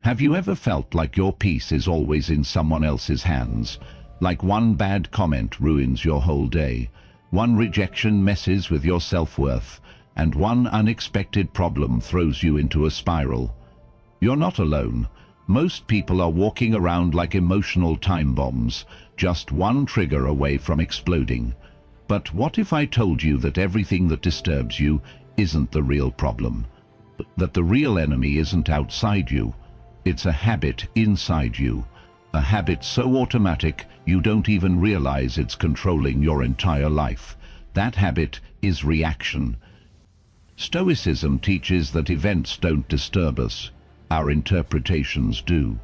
Have you ever felt like your peace is always in someone else's hands? Like one bad comment ruins your whole day, one rejection messes with your self-worth, and one unexpected problem throws you into a spiral? You're not alone. Most people are walking around like emotional time bombs, just one trigger away from exploding. But what if I told you that everything that disturbs you isn't the real problem? That the real enemy isn't outside you, it's a habit inside you. A habit so automatic you don't even realize it's controlling your entire life. That habit is reaction. Stoicism teaches that events don't disturb us. Our interpretations do.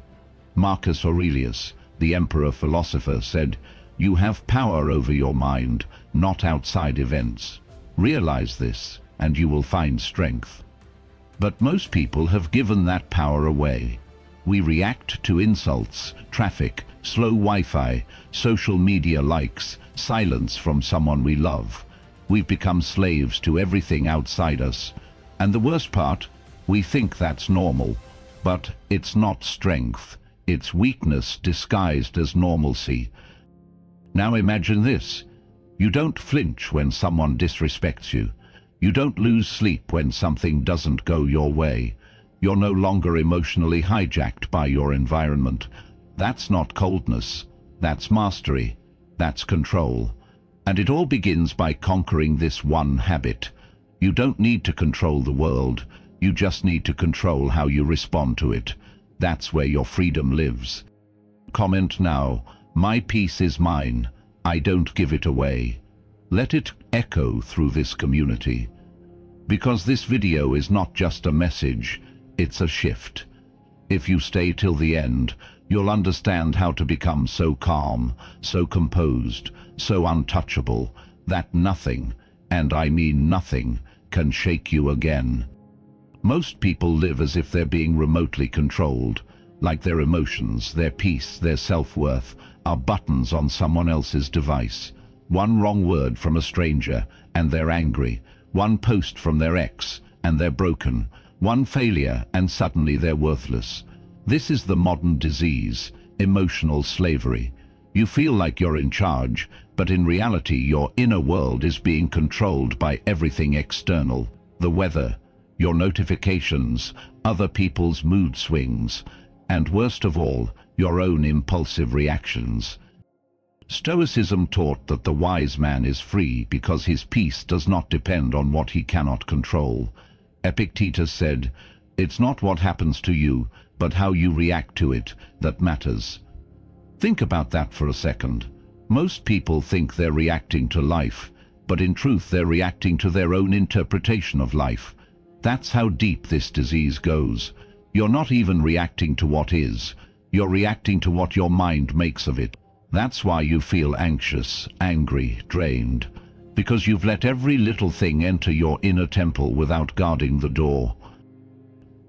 Marcus Aurelius, the emperor philosopher, said, "You have power over your mind, not outside events. Realize this, and you will find strength." But most people have given that power away. We react to insults, traffic, slow Wi-Fi, social media likes, silence from someone we love. We've become slaves to everything outside us. And the worst part, we think that's normal. But it's not strength. It's weakness disguised as normalcy. Now imagine this. You don't flinch when someone disrespects you. You don't lose sleep when something doesn't go your way. You're no longer emotionally hijacked by your environment. That's not coldness. That's mastery. That's control. And it all begins by conquering this one habit. You don't need to control the world. You just need to control how you respond to it. That's where your freedom lives. Comment now. My peace is mine. I don't give it away. Let it echo through this community. Because this video is not just a message, it's a shift. If you stay till the end, you'll understand how to become so calm, so composed, so untouchable, that nothing, and I mean nothing, can shake you again. Most people live as if they're being remotely controlled, like their emotions, their peace, their self-worth are buttons on someone else's device. One wrong word from a stranger, and they're angry. One post from their ex, and they're broken. One failure, and suddenly they're worthless. This is the modern disease, emotional slavery. You feel like you're in charge, but in reality your inner world is being controlled by everything external. The weather, your notifications, other people's mood swings, and worst of all, your own impulsive reactions. Stoicism taught that the wise man is free because his peace does not depend on what he cannot control. Epictetus said, "It's not what happens to you, but how you react to it that matters." Think about that for a second. Most people think they're reacting to life, but in truth they're reacting to their own interpretation of life. That's how deep this disease goes. You're not even reacting to what is. You're reacting to what your mind makes of it. That's why you feel anxious, angry, drained, because you've let every little thing enter your inner temple without guarding the door.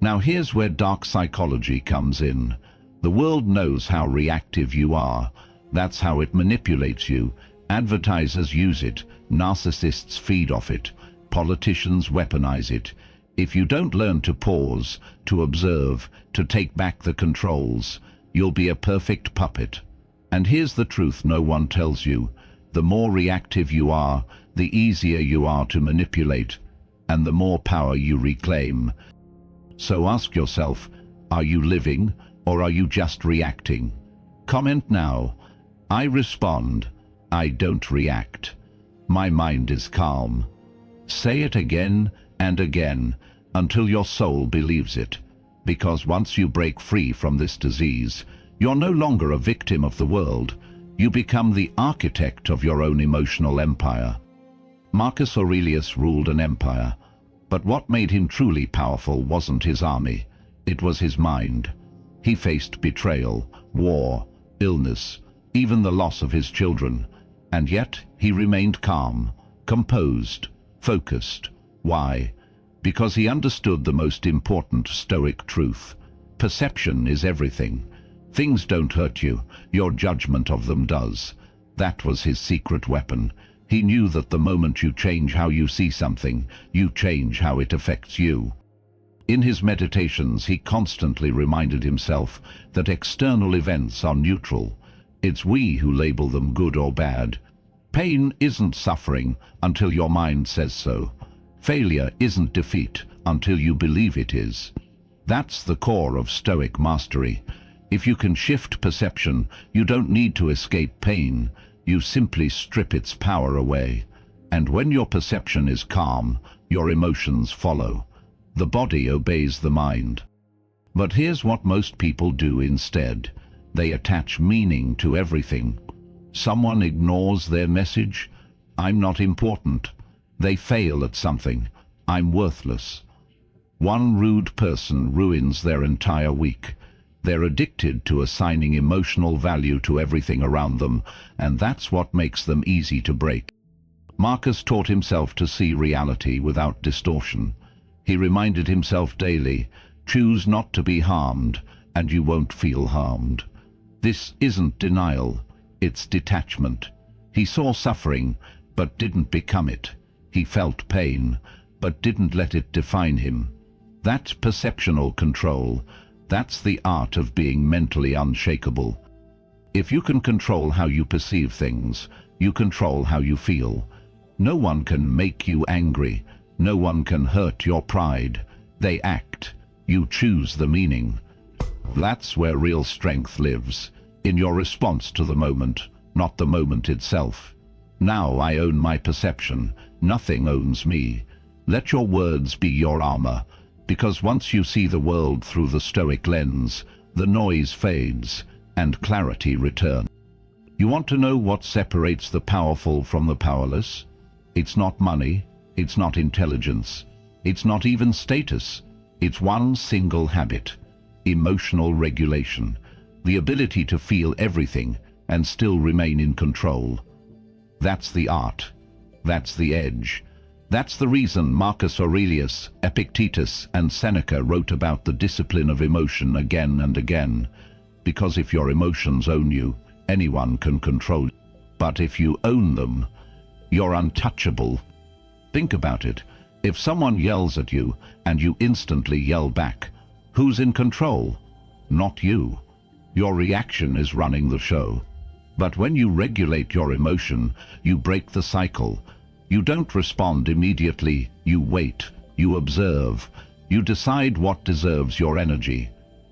Now here's where dark psychology comes in. The world knows how reactive you are. That's how it manipulates you. Advertisers use it. Narcissists feed off it. Politicians weaponize it. If you don't learn to pause, to observe, to take back the controls, you'll be a perfect puppet. And here's the truth no one tells you. The more reactive you are, the easier you are to manipulate, and the more power you reclaim. So ask yourself, are you living, or are you just reacting? Comment now. I respond. I don't react. My mind is calm. Say it again and again, until your soul believes it. Because once you break free from this disease, you're no longer a victim of the world. You become the architect of your own emotional empire. Marcus Aurelius ruled an empire, but what made him truly powerful wasn't his army, it was his mind. He faced betrayal, war, illness, even the loss of his children, and yet he remained calm, composed, focused. Why? Because he understood the most important Stoic truth. Perception is everything. Things don't hurt you, your judgment of them does. That was his secret weapon. He knew that the moment you change how you see something, you change how it affects you. In his meditations, he constantly reminded himself that external events are neutral. It's we who label them good or bad. Pain isn't suffering until your mind says so. Failure isn't defeat until you believe it is. That's the core of Stoic mastery. If you can shift perception, you don't need to escape pain. You simply strip its power away. And when your perception is calm, your emotions follow. The body obeys the mind. But here's what most people do instead. They attach meaning to everything. Someone ignores their message. I'm not important. They fail at something. I'm worthless. One rude person ruins their entire week. They're addicted to assigning emotional value to everything around them, and that's what makes them easy to break. Marcus taught himself to see reality without distortion. He reminded himself daily, choose not to be harmed, and you won't feel harmed. This isn't denial, it's detachment. He saw suffering, but didn't become it. He felt pain, but didn't let it define him. That's perceptual control. That's the art of being mentally unshakable. If you can control how you perceive things, you control how you feel. No one can make you angry. No one can hurt your pride. They act. You choose the meaning. That's where real strength lives, in your response to the moment, not the moment itself. Now I own my perception. Nothing owns me. Let your words be your armor, because once you see the world through the Stoic lens, the noise fades and clarity returns. You want to know what separates the powerful from the powerless? It's not money. It's not intelligence. It's not even status. It's one single habit: emotional regulation. The ability to feel everything and still remain in control. That's the art. That's the edge. That's the reason Marcus Aurelius, Epictetus, and Seneca wrote about the discipline of emotion again and again. Because if your emotions own you, anyone can control you. But if you own them, you're untouchable. Think about it. If someone yells at you and you instantly yell back, who's in control? Not you. Your reaction is running the show. But when you regulate your emotion, you break the cycle. You don't respond immediately. You wait. You observe. You decide what deserves your energy.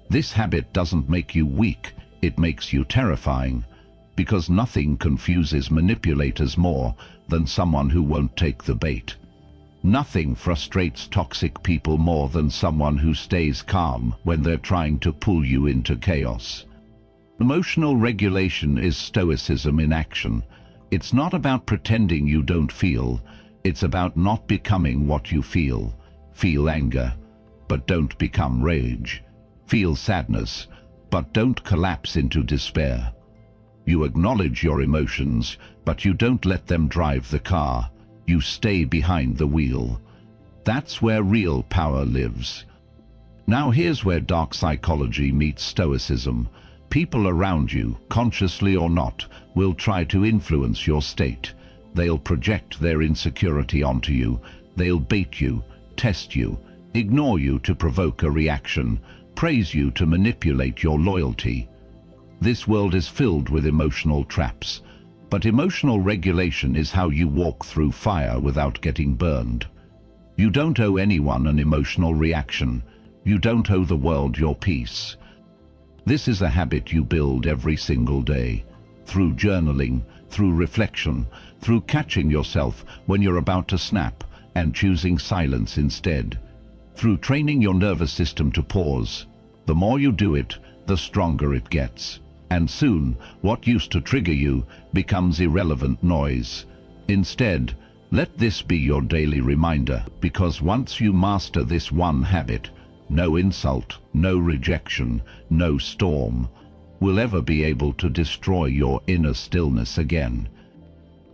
This habit doesn't make you weak. It makes you terrifying. Because nothing confuses manipulators more than someone who won't take the bait. Nothing frustrates toxic people more than someone who stays calm when they're trying to pull you into chaos. Emotional regulation is Stoicism in action. It's not about pretending you don't feel. It's about not becoming what you feel. Feel anger, but don't become rage. Feel sadness, but don't collapse into despair. You acknowledge your emotions, but you don't let them drive the car. You stay behind the wheel. That's where real power lives. Now here's where dark psychology meets Stoicism. People around you, consciously or not, will try to influence your state. They'll project their insecurity onto you. They'll bait you, test you, ignore you to provoke a reaction, praise you to manipulate your loyalty. This world is filled with emotional traps. But emotional regulation is how you walk through fire without getting burned. You don't owe anyone an emotional reaction. You don't owe the world your peace. This is a habit you build every single day, through journaling, through reflection, through catching yourself when you're about to snap and choosing silence instead, through training your nervous system to pause. The more you do it, the stronger it gets. And soon, what used to trigger you becomes irrelevant noise. Instead, let this be your daily reminder, because once you master this one habit, no insult, no rejection, no storm will ever be able to destroy your inner stillness again.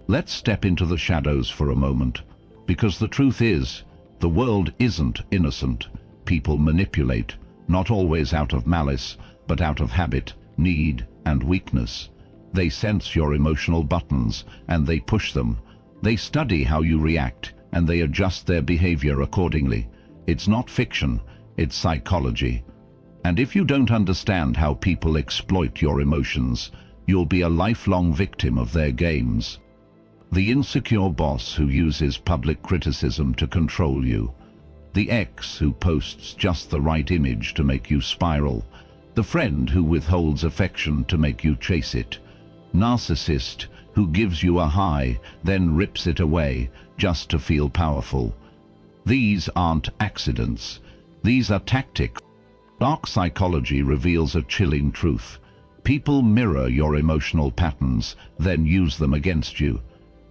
Let's step into the shadows for a moment, because the truth is, the world isn't innocent. People manipulate, not always out of malice, but out of habit, need, and weakness. They sense your emotional buttons, and they push them. They study how you react, and they adjust their behavior accordingly. It's not fiction. it's psychology. And if you don't understand how people exploit your emotions, you'll be a lifelong victim of their games. The insecure boss who uses public criticism to control you. The ex who posts just the right image to make you spiral. The friend who withholds affection to make you chase it. Narcissist who gives you a high, then rips it away just to feel powerful. These aren't accidents. These are tactics. Dark psychology reveals a chilling truth. People mirror your emotional patterns, then use them against you.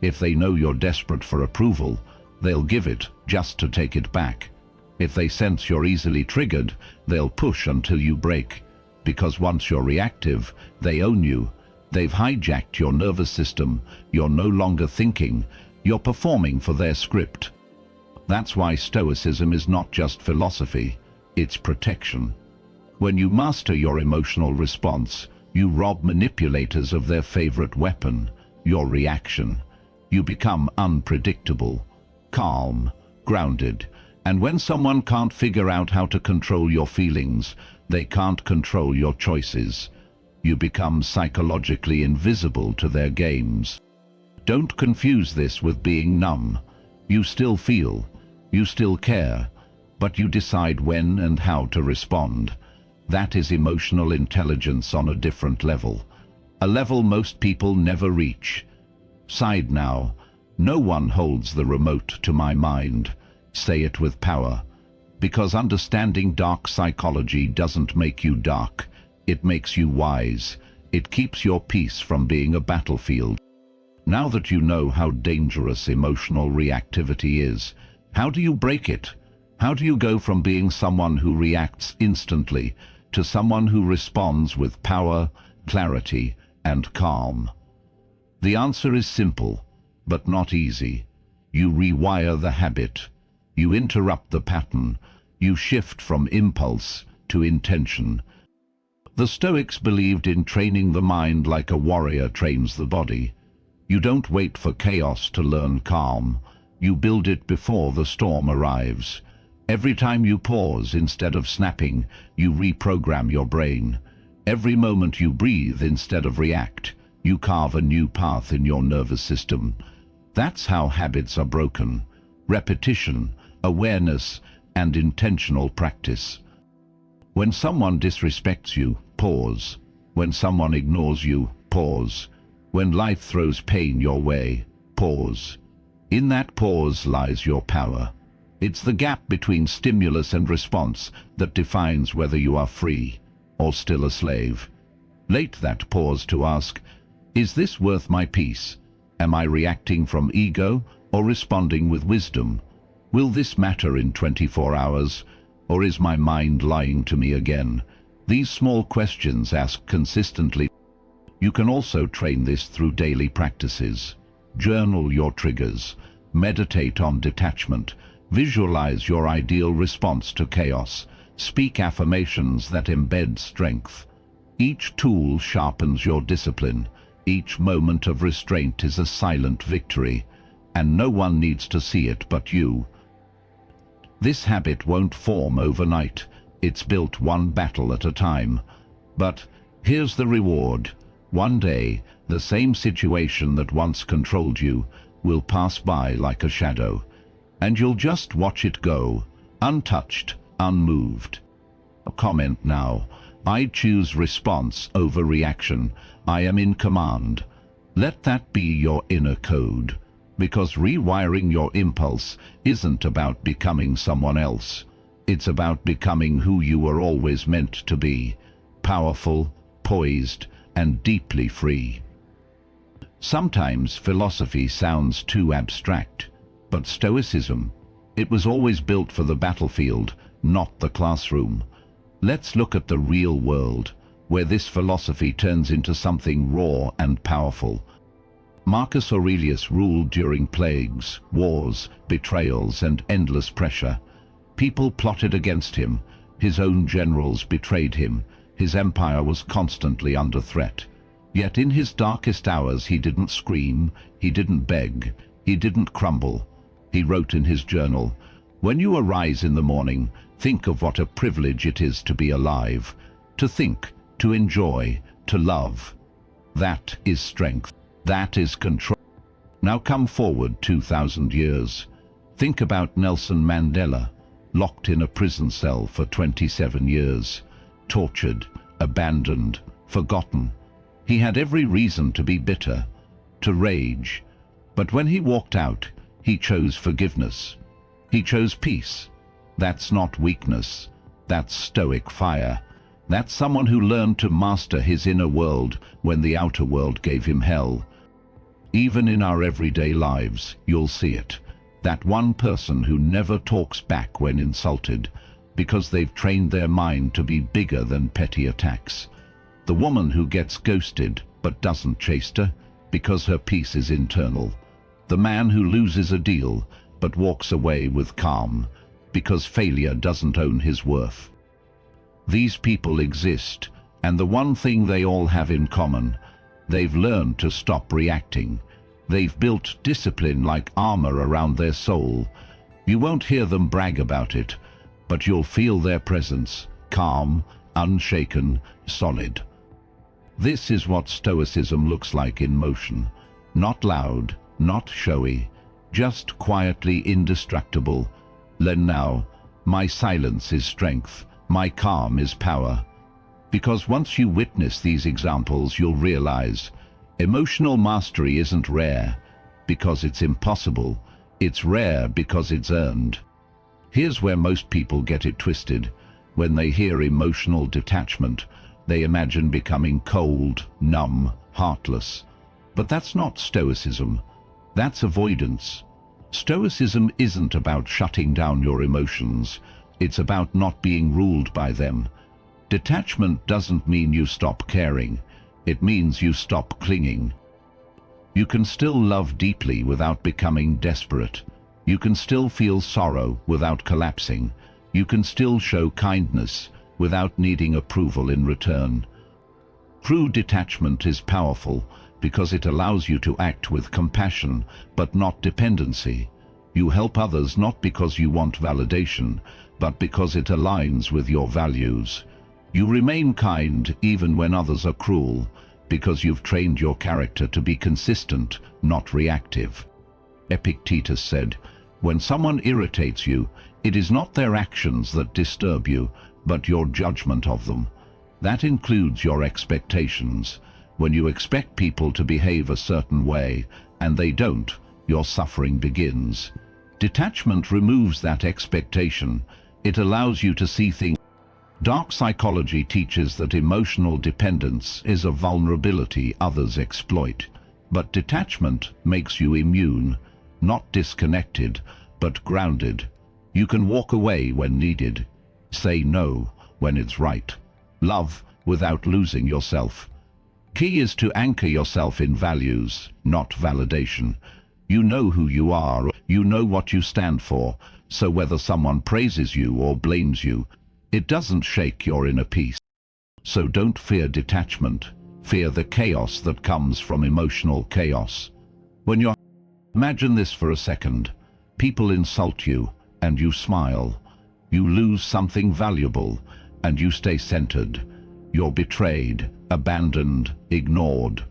If they know you're desperate for approval, they'll give it just to take it back. If they sense you're easily triggered, they'll push until you break. Because once you're reactive, they own you. They've hijacked your nervous system. You're no longer thinking. You're performing for their script. That's why Stoicism is not just philosophy, it's protection. When you master your emotional response, you rob manipulators of their favorite weapon, your reaction. You become unpredictable, calm, grounded, and when someone can't figure out how to control your feelings, they can't control your choices. You become psychologically invisible to their games. Don't confuse this with being numb. You still feel, you still care, but you decide when and how to respond. That is emotional intelligence on a different level, a level most people never reach. Side now, no one holds the remote to my mind. Say it with power, because understanding dark psychology doesn't make you dark. It makes you wise. It keeps your peace from being a battlefield. Now that you know how dangerous emotional reactivity is, how do you break it? How do you go from being someone who reacts instantly to someone who responds with power, clarity, and calm? The answer is simple, but not easy. You rewire the habit. You interrupt the pattern. You shift from impulse to intention. The Stoics believed in training the mind like a warrior trains the body. You don't wait for chaos to learn calm. You build it before the storm arrives. Every time you pause instead of snapping, you reprogram your brain. Every moment you breathe instead of react, you carve a new path in your nervous system. That's how habits are broken. Repetition, awareness, and intentional practice. When someone disrespects you, pause. When someone ignores you, pause. When life throws pain your way, pause. In that pause lies your power. It's the gap between stimulus and response that defines whether you are free or still a slave. Late that pause to ask, is this worth my peace? Am I reacting from ego or responding with wisdom? Will this matter in 24 hours? Or is my mind lying to me again? These small questions asked consistently. You can also train this through daily practices. Journal your triggers. Meditate on detachment. Visualize your ideal response to chaos. Speak affirmations that embed strength. Each tool sharpens your discipline. Each moment of restraint is a silent victory, and no one needs to see it but you. This habit won't form overnight. It's built one battle at a time. But here's the reward. One day, the same situation that once controlled you will pass by like a shadow, and you'll just watch it go, untouched, unmoved. A comment now. I choose response over reaction. I am in command. Let that be your inner code, because rewiring your impulse isn't about becoming someone else. It's about becoming who you were always meant to be, powerful, poised, and deeply free. Sometimes philosophy sounds too abstract, but Stoicism, it was always built for the battlefield, not the classroom. Let's look at the real world, where this philosophy turns into something raw and powerful. Marcus Aurelius ruled during plagues, wars, betrayals, and endless pressure. People plotted against him. His own generals betrayed him. His empire was constantly under threat. Yet in his darkest hours he didn't scream, he didn't beg, he didn't crumble. He wrote in his journal, "When you arise in the morning, Think of what a privilege it is to be alive, to think, to enjoy, to love. That is strength. That is control. Now come forward 2,000 years. Think about Nelson Mandela, locked in a prison cell for 27 years, tortured, abandoned, forgotten. He had every reason to be bitter, to rage. But when he walked out, he chose forgiveness. He chose peace. That's not weakness. That's Stoic fire. That's someone who learned to master his inner world when the outer world gave him hell. Even in our everyday lives, you'll see it. That one person who never talks back when insulted, because they've trained their mind to be bigger than petty attacks. The woman who gets ghosted but doesn't chase her, because her peace is internal. The man who loses a deal but walks away with calm, because failure doesn't own his worth. These people exist, and the one thing they all have in common, they've learned to stop reacting. They've built discipline like armor around their soul. You won't hear them brag about it, but you'll feel their presence, calm, unshaken, solid. This is what Stoicism looks like in motion. Not loud, not showy, just quietly indestructible. Learn now, my silence is strength, my calm is power. Because once you witness these examples, you'll realize emotional mastery isn't rare because it's impossible. It's rare because it's earned. Here's where most people get it twisted. When they hear emotional detachment, they imagine becoming cold, numb, heartless. But that's not Stoicism. That's avoidance. Stoicism isn't about shutting down your emotions. It's about not being ruled by them. Detachment doesn't mean you stop caring. It means you stop clinging. You can still love deeply without becoming desperate. You can still feel sorrow without collapsing. You can still show kindness without needing approval in return. True detachment is powerful because it allows you to act with compassion, but not dependency. You help others not because you want validation, but because it aligns with your values. You remain kind even when others are cruel, because you've trained your character to be consistent, not reactive. Epictetus said, "When someone irritates you, it is not their actions that disturb you, but your judgment of them." That includes your expectations. When you expect people to behave a certain way, and they don't, your suffering begins. Detachment removes that expectation. It allows you to see things. Dark psychology teaches that emotional dependence is a vulnerability others exploit. But detachment makes you immune, not disconnected, but grounded. You can walk away when needed, say no when it's right, love without losing yourself. Key is to anchor yourself in values, not validation. You know who you are, you know what you stand for, so whether someone praises you or blames you, it doesn't shake your inner peace. So don't fear detachment, fear the chaos that comes from emotional chaos. Imagine this for a second. People insult you, and you smile. You lose something valuable, and you stay centered. You're betrayed, abandoned, ignored,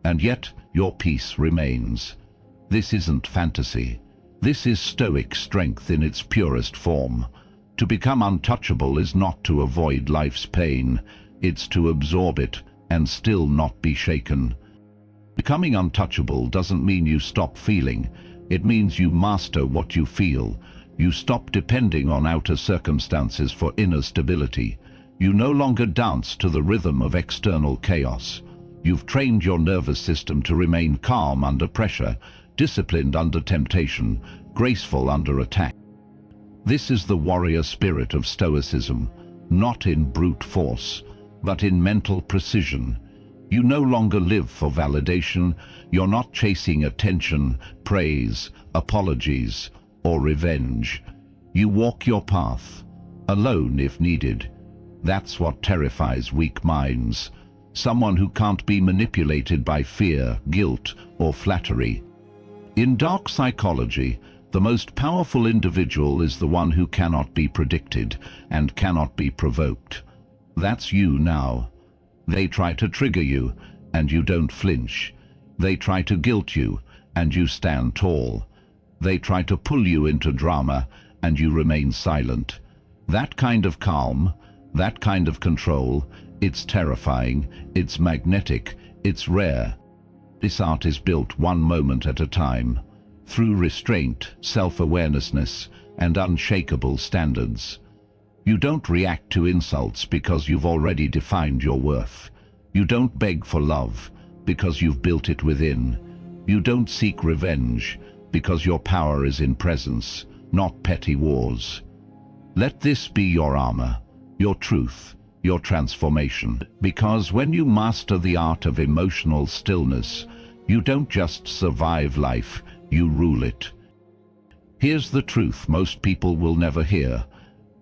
and yet your peace remains. This isn't fantasy. This is Stoic strength in its purest form. To become untouchable is not to avoid life's pain, it's to absorb it and still not be shaken. Becoming untouchable doesn't mean you stop feeling, it means you master what you feel. You stop depending on outer circumstances for inner stability. You no longer dance to the rhythm of external chaos. You've trained your nervous system to remain calm under pressure, disciplined under temptation, graceful under attack. This is the warrior spirit of Stoicism, not in brute force, but in mental precision. You no longer live for validation. You're not chasing attention, praise, apologies, or revenge. You walk your path, alone if needed. That's what terrifies weak minds. Someone who can't be manipulated by fear, guilt, or flattery. In dark psychology, The most powerful individual is the one who cannot be predicted and cannot be provoked. That's you now. They try to trigger you, and you don't flinch. They try to guilt you, and you stand tall. They try to pull you into drama, and you remain silent. That kind of calm, that kind of control, it's terrifying, it's magnetic, it's rare. This art is built one moment at a time, through restraint, self-awareness, and unshakable standards. You don't react to insults because you've already defined your worth. You don't beg for love because you've built it within. You don't seek revenge because your power is in presence, not petty wars. Let this be your armor, your truth, your transformation. Because when you master the art of emotional stillness, you don't just survive life, you rule it. Here's the truth most people will never hear.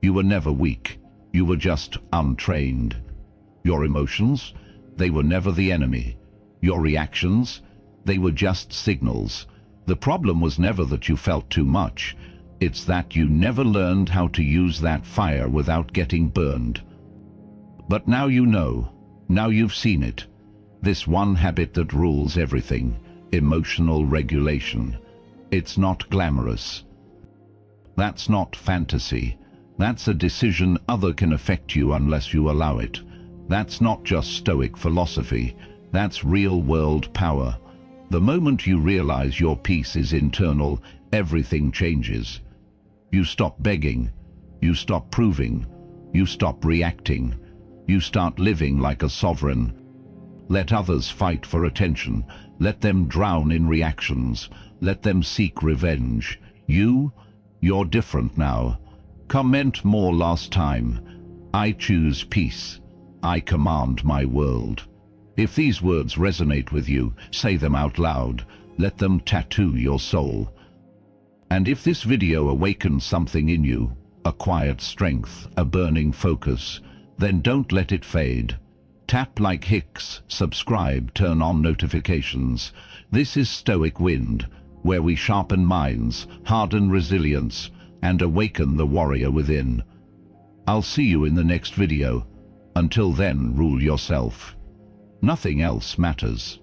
You were never weak. You were just untrained. Your emotions, they were never the enemy. Your reactions, they were just signals. The problem was never that you felt too much. It's that you never learned how to use that fire without getting burned. But now you know. Now you've seen it. This one habit that rules everything, emotional regulation. It's not glamorous. That's not fantasy. That's a decision other can affect you unless you allow it. That's not just Stoic philosophy. That's real-world power. The moment you realize your peace is internal, everything changes. You stop begging. You stop proving. You stop reacting. You start living like a sovereign. Let others fight for attention. Let them drown in reactions. Let them seek revenge. You're different now. Comment more last time. I choose peace. I command my world. If these words resonate with you, say them out loud. Let them tattoo your soul. And if this video awakens something in you, a quiet strength, a burning focus, then don't let it fade. Tap like Hicks, subscribe, turn on notifications. This is Stoic Wind, where we sharpen minds, harden resilience, and awaken the warrior within. I'll see you in the next video. Until then, rule yourself. Nothing else matters.